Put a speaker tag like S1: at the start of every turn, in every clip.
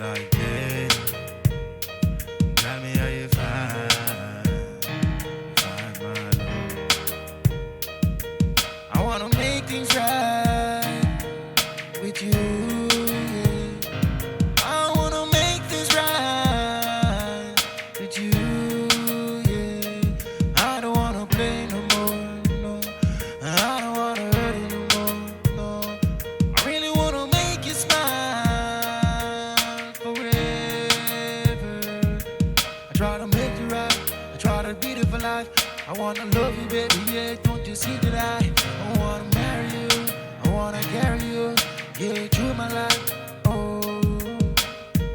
S1: like, hey, tell me how you find my love. I wanna make things right with you. Yeah. I wanna make things right with you. Yeah. I don't wanna play no more, no. I don't wanna hurt you no more, no. I really wanna make you smile forever. I try to make you right, I try to be there for life. I wanna love you, baby, yeah, don't you see that I wanna marry you, I wanna carry you, yeah, through my life. Oh,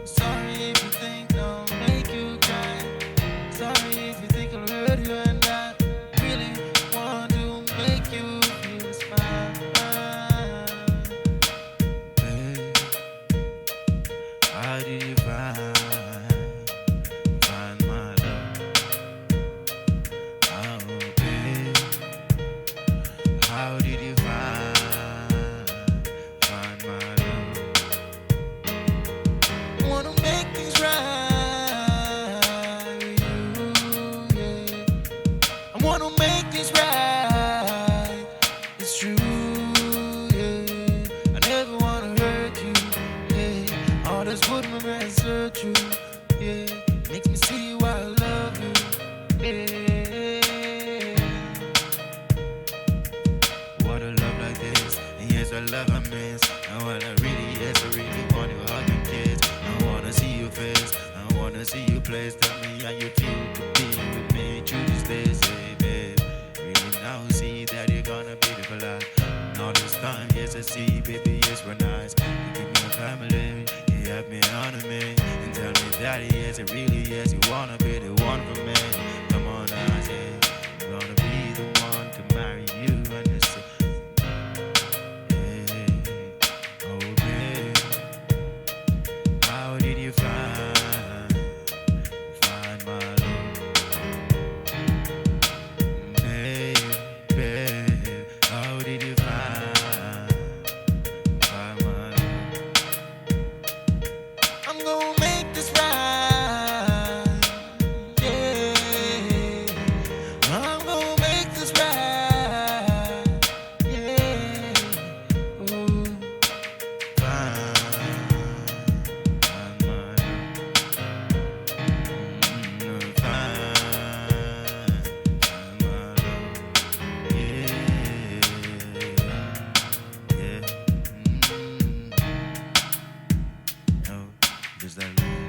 S1: sorry if you think I'll make you cry. Sorry if you think I'll hurt you, and I really want to make you feel smile. Hey, how did you find my love? Oh, babe, how did you find my love? Wanna make things right with you, yeah. I wanna make things right. It's true, yeah. I never wanna hurt you, yeah. All this would my man search you, yeah. Makes me see why I love you, yeah. What a love like this, and yes, I love I miss. And what I really is, I really want to hug and kiss. I wanna see your face, I wanna see you place. Tell me how you feel to be with me through these days, hey, babe. Really now see that you're gonna be the for life. And all this time, yes, I see, baby, yes, we're nice. You give me a family, you have me honor me, and tell me that yes, it really yes, you wanna be the one for me. Come on, I say, I'm gonna be the one to marry you, and you say, hey, oh babe, how did you find my love? Babe, how did you find my love? I'm gonna make this right, yeah. I'm gonna make this right, yeah. Ooh, find my love. Find my love, yeah, yeah. Oh, just that love.